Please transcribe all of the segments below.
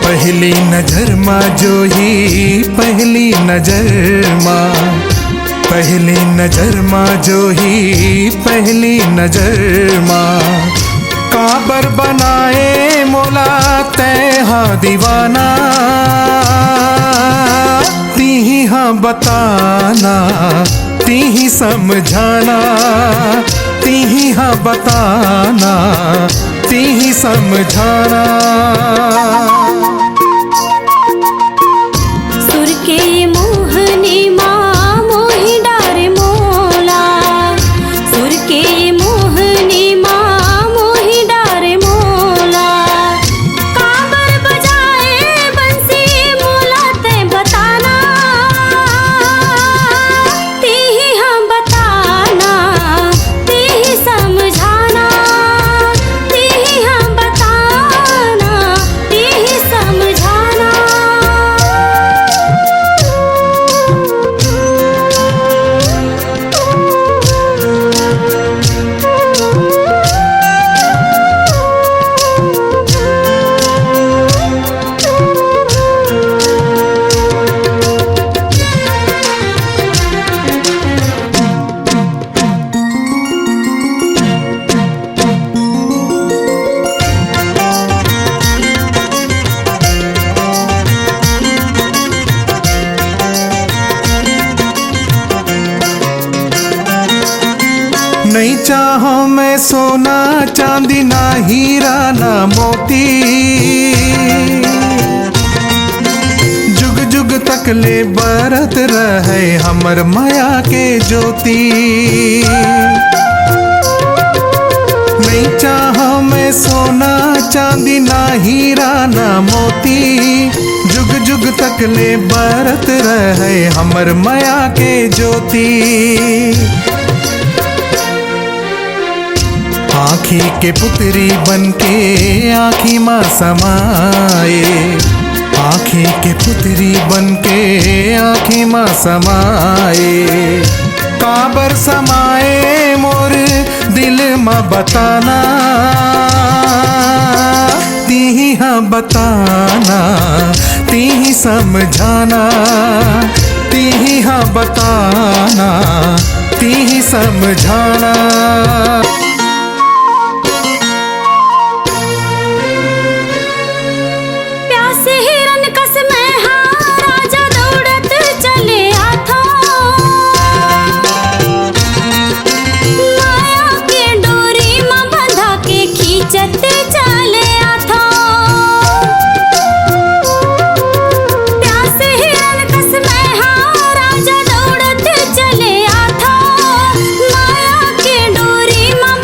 पहली नजर माँ जो ही पहली नजर माँ, पहली नजर माँ जो ही पहली नजर माँ, काबर बनाए मोला तैहा दीवाना, ती ही हाँ बताना ती ही समझाना, ती ही हाँ बताना ती ही समझाना। सुर के मोहनी माँ मोहि डारे मोला, सुर के मोहनी माँ मोहि डारे मोला, काबर बजाए बंसी मोला ते बताना, ते ही हम बताना ते ही समझाना, ते ही हम बताना ते ही समझाना। नहीं चाहो मैं सोना चांदी ना हीरा ना मोती, जुग जुग तक ले बरत रहे हमर माया के ज्योति। नहीं चाहो मैं सोना चांदी ना हीरा ना मोती, जुग जुग तक ले बरत रहे हमर माया के ज्योति। आँखी के पुतरी बनके आँखी माँ समाए, आँखी के पुतरी बनके आँखी माँ समाए, काबर समाए मोर दिल माँ बताना, ती ही हाँ बताना ती ही समझाना, ती ही हाँ बताना ती ही समझाना। माया के डोरी माँ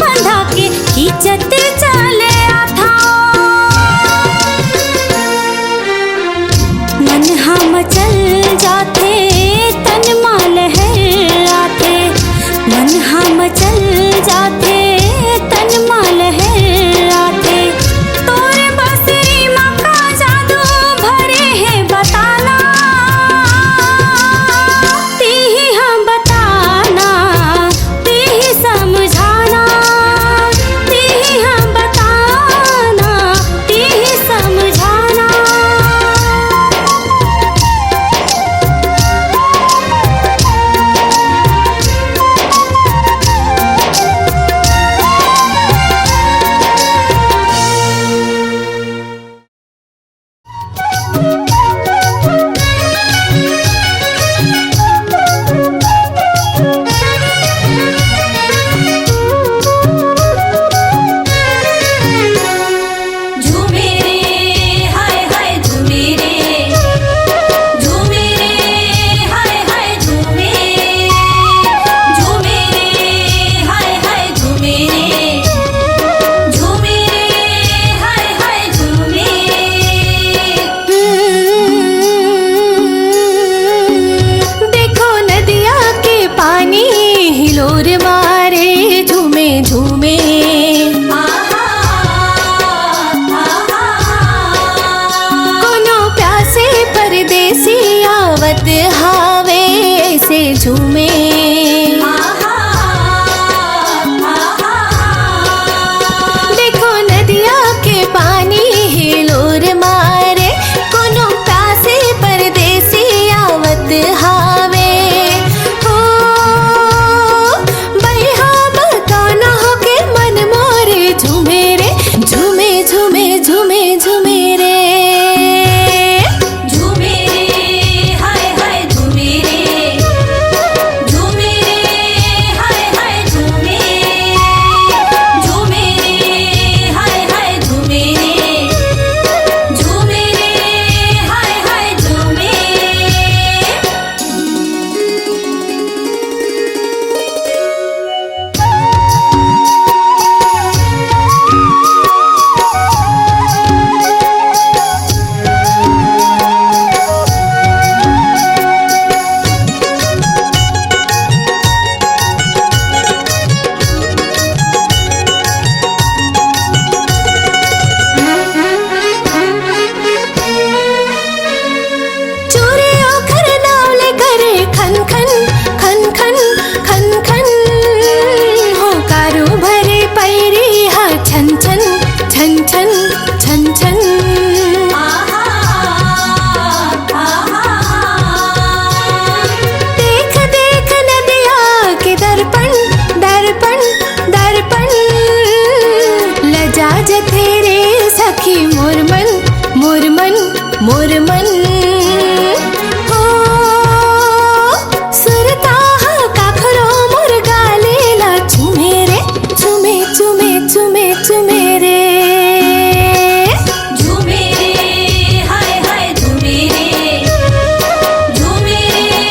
आवत हावे ऐसे झूमे। देखो नदिया के पानी हिलोर मारे, कोनो प्यासे परदेसी आवत हावे। हो बैहा बताना हो के मन मोरे झूमे रे, झूमे झूमे झूमे झूमे रे। झूमे रे हाय हाय झूमे रे, झूमे रे हाय हाय झूमे, झूमे रे हाय हाय झूमे, झूमे रे हाय हाय झूमे। चोरे ओखर नावले करे खन खन खन खन खन खन, हो कारू भरे पैरी हा छन छन छन छन छन छन। देख देख नदिया के दर्पण दर्पण दर्पण, लजा जथे रे सखी मोर मन मोर मन मोर मन। हो सुरता काखरो मोर गालेला झूमे रे, झूमे झूमे झूमे झूमे रे। झूमे रे हाय हाय झूमे रे, झूमे रे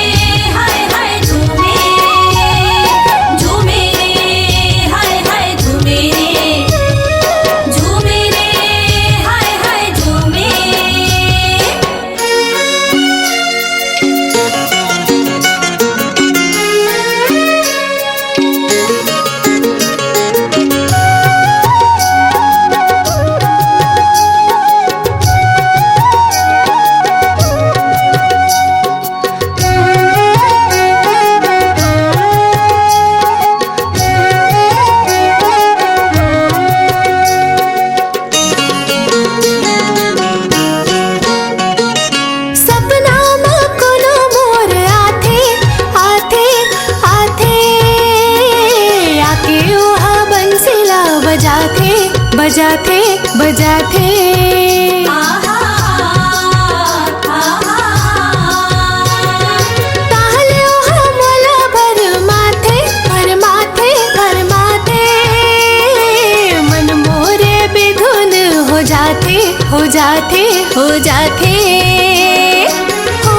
हाय हाय झूमे, झूमे रे हाय हाय झूमे, झूमे रे हाय हाय झूमे। सपना में कोनो मोर आथे आथे आथे, आके वहा बंसीला बजाथे बजाथे बजाथे। ताहले वहा मोला भरमाथे भरमाथे भरमाथे, मन मोरे बेधुन हो जाथे हो जाथे हो जाथे। हो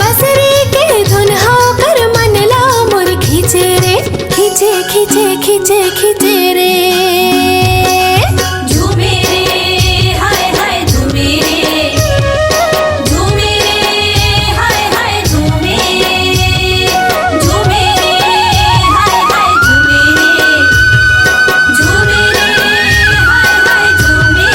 बसरी के धुन होकर मन ला मोर खींचे रे, खींचे खींचे खींचे खींचे रे। झूमे रे हाय हाय झूमे रे, झूमे रे हाय हाय झूमे, झूमे रे हाय हाय झूमे, झूमे रे हाय हाय झूमे।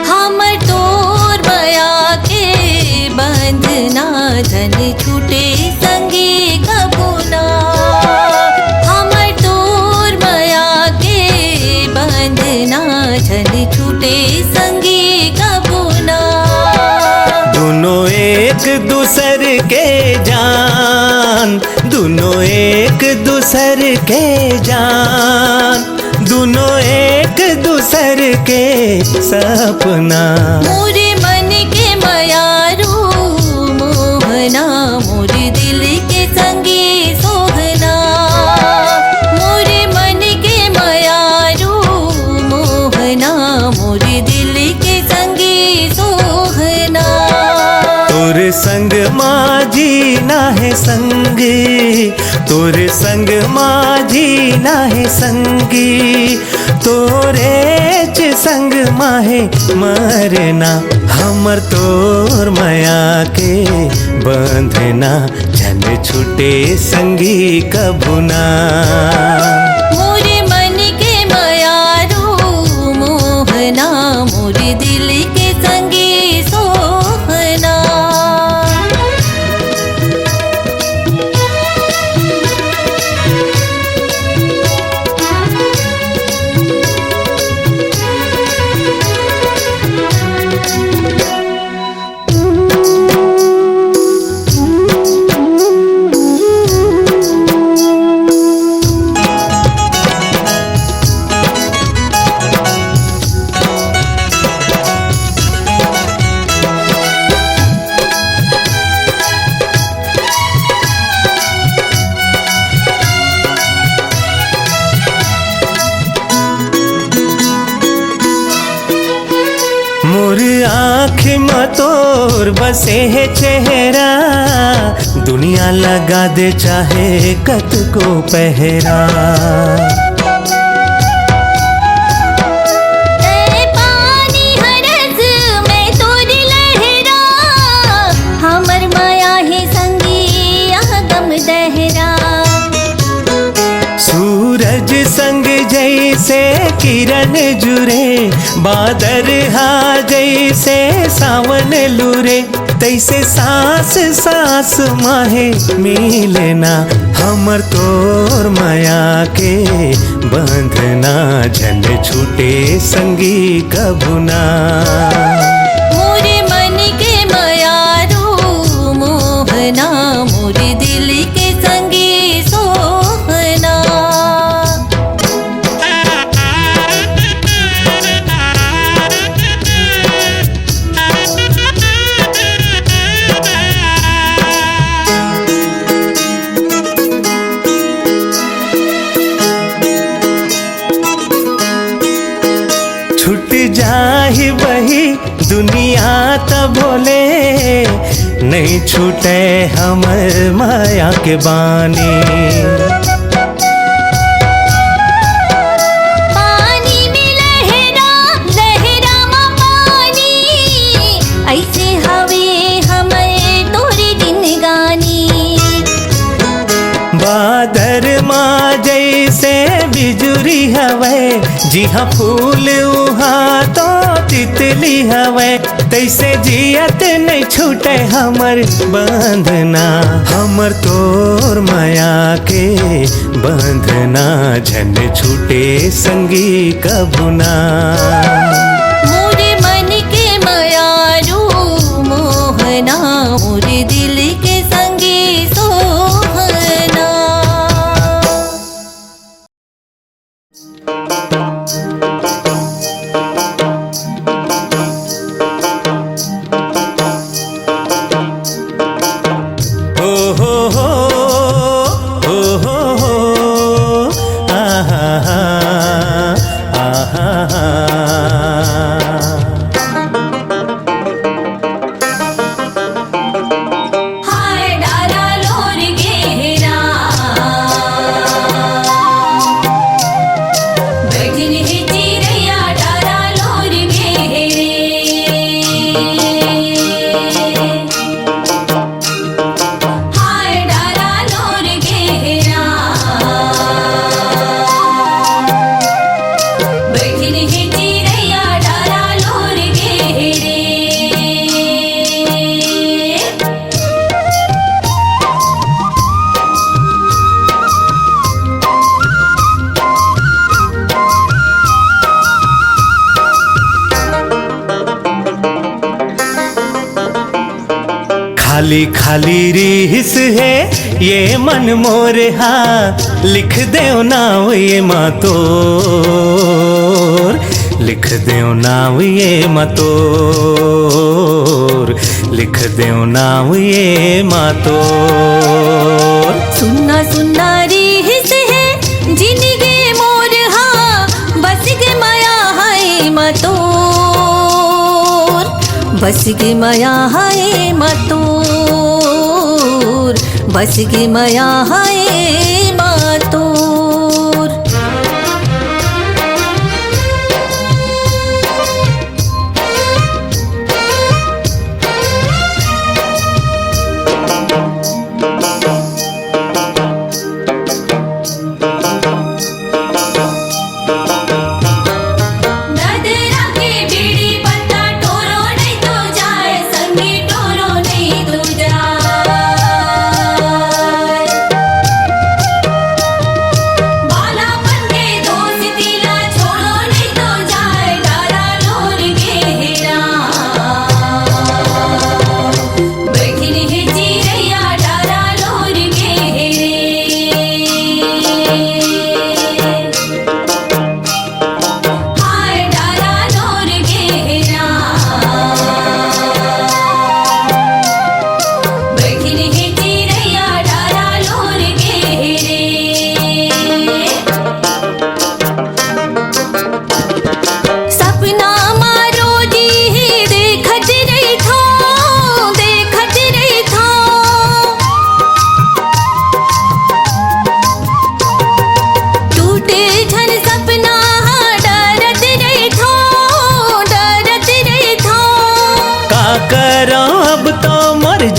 हमर तोर बया के बंधना धन छूटे संगे कबूना। हमर तोर बया के बंधना धन छूटे संगे कबूना। दोनों एक दूसर के जान, दोनों एक दूसर के जान, दोनों एक दूसर के सपना। मोरे मन के मयारू मोहना, मोरे दिल के संगे सोहना। मोरे मन के मयारू मोहना, मोरे दिल के संगे सोहना। तोर संग माझी नाहे संगी, तोरे संग माझी नाहे संगी, तोरे च संग माहे मरना, हमर तोर माया के बंधना, जन छूटे संगी कबू ना। मोरे मन के मायारू मोहना, मोरे दिल के संगी सोहना। मोर आँख में तोर बसे है चेहरा, दुनिया लगा दे चाहे कत को पहरा। पानी हरस मैं तोर लहरा, हमर माया है संगी गम दहरा। सूरज संग जैसे किरण जुरे, बादर हा जैसे सावन लूरे, तैसे सांस सांस माहे मिलना, हमर तोर माया के बंधना, जन छूटे संगी कबू ना। मोरे मन के मायारू मोहना, मोरे दिल के संगी सोहना। छूट जाहि वही दुनिया त भोले, नहीं छूटे हमर माया के बानी। पानी में लहरा लहरा मा पानी, ऐसे हवे हमें तोरी दिन गानी। बादर माँ जैसे बिजुरी हवे, जिहाँ फूल उहाँ तो तितली हवे, तैसे जियत नहीं छूटे हमर बंधना, हमर तोर माया के बंधना, जन छूटे संगी कबू ना। मोरे मन के मायारू मोहना, मोरे दिल के संगी सोहना। हाय डारा लोर घेरा, बैठिन है चिरैया डारा लोर घेरे। हाय डारा लोर घेरा, बैठिन है चिरैया डारा लोर घेरे। खाली खाली रिहिस है ये मन मोर हा, लिख देओ नाव ये मातोर, लिख देओ नाव ये मातोर, लिख देओ नाव ये मातोर। सुन्ना सुन्ना रिहिस है जिनगे मोर हा, बस गे माया है मतोर, बसगी मया हाय मातोर बसगी मया हाय मातोर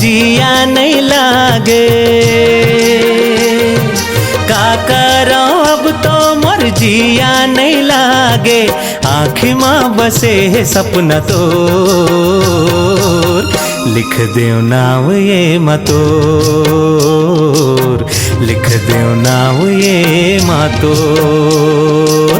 जिया नहीं लागे का करो अब तो मोर जिया नहीं लागे आँखी माँ बसे है सपना तो लिख दे नाव ये मतोर लिख दे नाव ये मतोर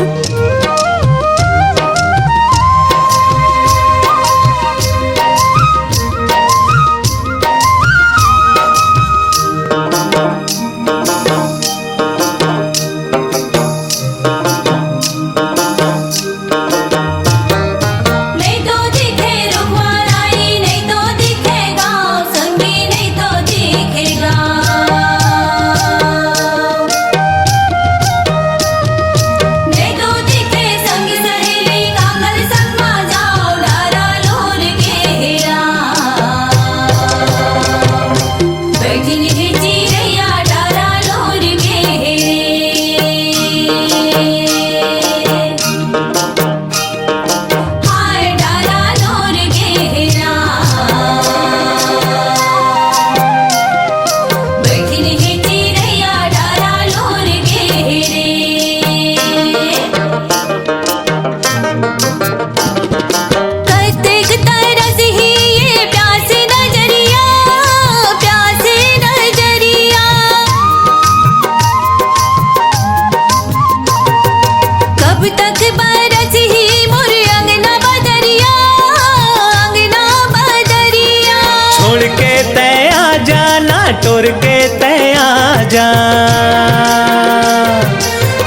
टोर के तय आ जा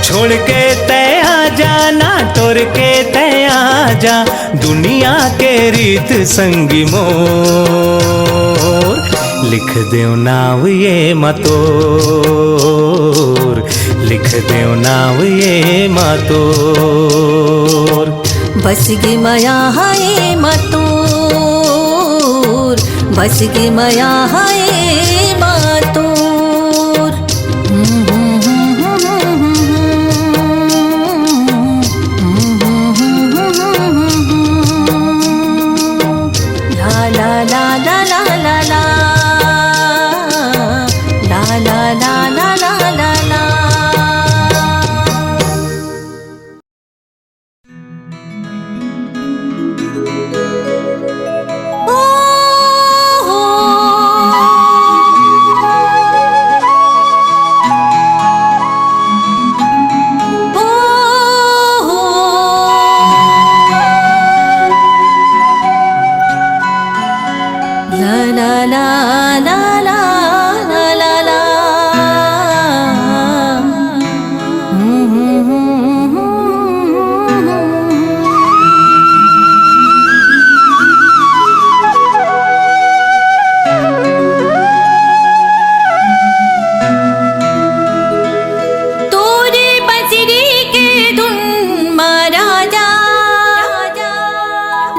छोड़ के तय आ जाना टोर के तय आ जा दुनिया के रीत संगी मोर लिख दे नाव ये मतोर लिख दे नाव ये मतोर बसगी मया हाय मातोर बसगी मया हाय मातोर ला ला ला ला ला ला ला ला ला ला ला ला ला ला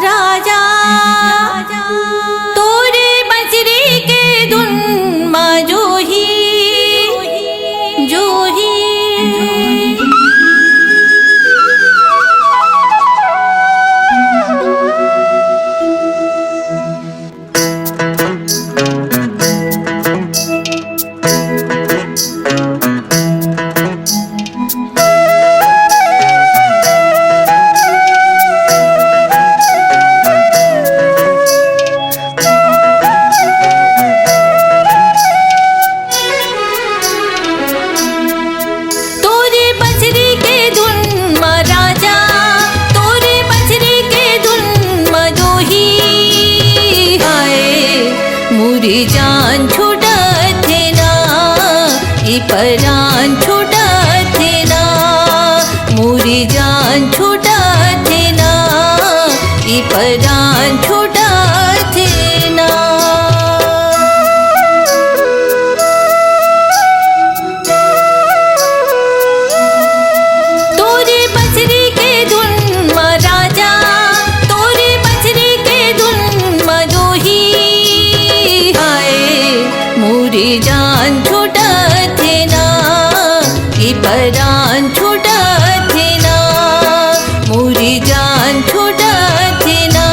राजा तोरे बजरी के धुन माँ जोही जोही। तोरे बजरी के धुन माँ राजा, तोरे बजरी के धुन माँ जोही। हाय मुरी जान छूटत थे ना, ई परान छूटत थे ना, मुरी जान छूटत थे ना, ई परान छूटत थे ना। तोरे बजरी के धुन माँ राजा, तोरे बजरी के धुन माँ जोही। हाय मुरी जान छूटत थे ना, ई परान छूटत थे ना, मुरी जान छूटत थे ना,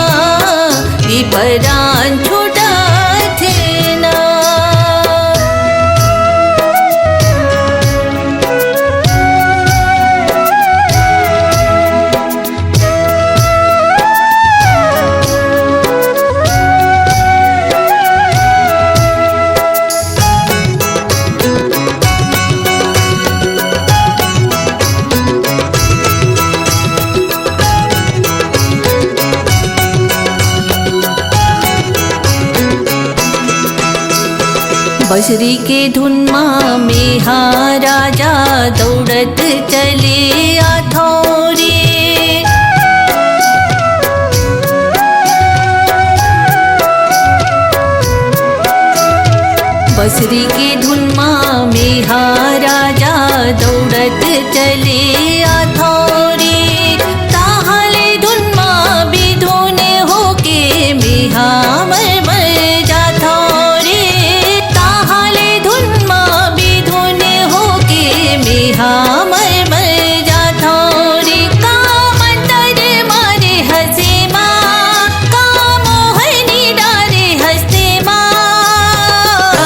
ई परान छूटत थे ना। बजरी के धुन माँ में हाँ राजा दौड़त चले आथोरे। बजरी के धुन माँ में हाँ राजा दौड़त चले आथोरे। ताहले धुन माँ भी धोने होके मिहा मर मर जाथो रे। ताहले धुन माँ भी धोने होके मिहा मर मर जाथो रे। का मंतर मारे हंसे माँ, का मोहनी डारे हंसते माँ।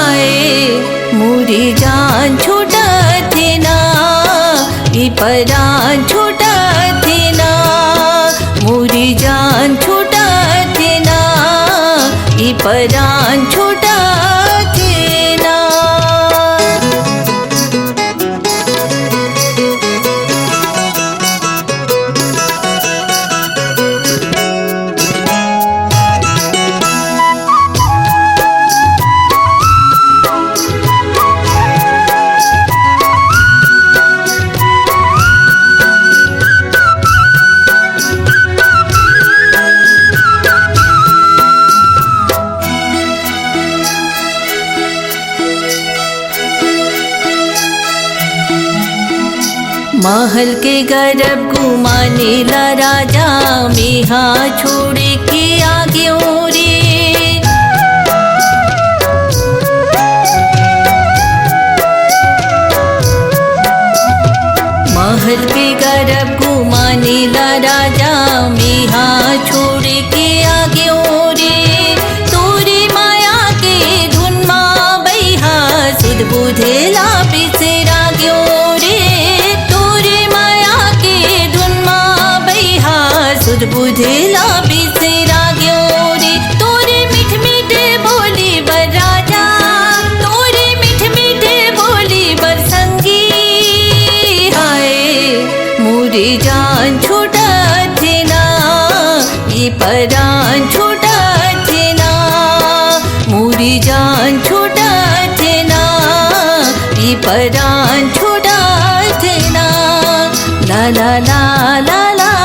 आए मुरी जान छूटत थे ना, ई परान छूटत थे ना, मुरी जान छूटत थे ना, ई परान छूटत थे ना। महल के गर्भ घुमाने ला राजा मेहा छोड़ के आगे रे। महल के गर्भ घुमाने ला राजा मेहा छोड़ के आगे रे। तोरी माया के धुन माँ बैहा सुध बुधेला बिसरा ग्यो रे। सुध बुझेला बिसरा ग्यो रे। तोरे मीठ मीठ बोली बर राजा, तोरे मीठ मीठ बोली बर संगी। हाय मुरी जान छूटत थे ना, ई परान छूटत थे ना, मुरी जान छूटत थे ना, ई परान छूटत थे ना। ला ला ला ला ला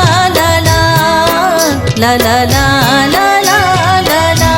la la la la la la la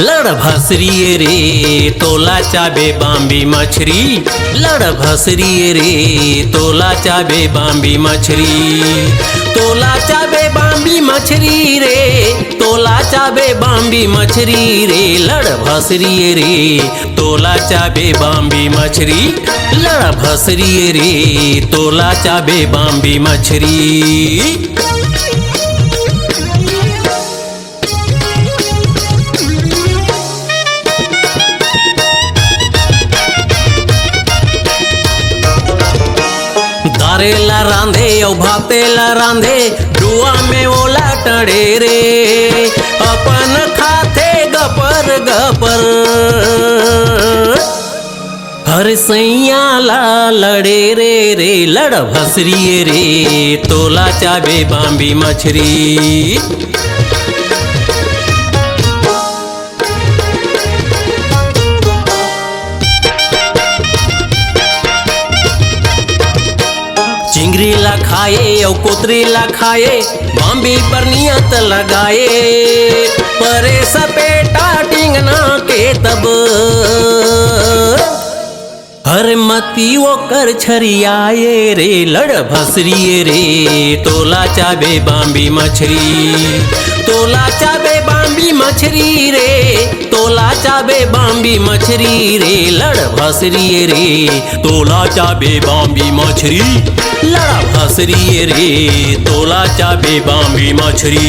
लड़ भसरी रे तोला चाबे बाम्बी मछरी, लड़ भसरी रे तोला चाबे बाम्बी मछरी, तोला चाबे बाम्बी मछरी रे, तोला चाबे बाम्बी मछरी रे, लड़ भसरी रे तोला चाबे बाम्बी मछरी, लड़ भसरी रे तोला चाबे बाम्बी मछरी। दारेला रांधे औ भापेला रांधे जुआ में ओला टड़े रे, अपन खाते गपर गपर हर सैया ला लड़े रे रे, लड़ भसरी रे तोला चाबे बाम्बी मछरी। चिंगरी ला खाए और कोतरी ला खाए, बाम्बी पर नियत लगाए, परे सपेटा टिंगना के तब हर मती वो कर छरियाए रे, लड़ भसरी रे तोला चाबे बाम्बी मछरी, तोला चाबे बाम्बी मछरी रे, तोला चाबे बाम्बी मछरी रे, लड़ भसरी रे तोला चाबे बाम्बी मछरी, लड़ भसरी रे तोला चाबे बाम्बी मछरी।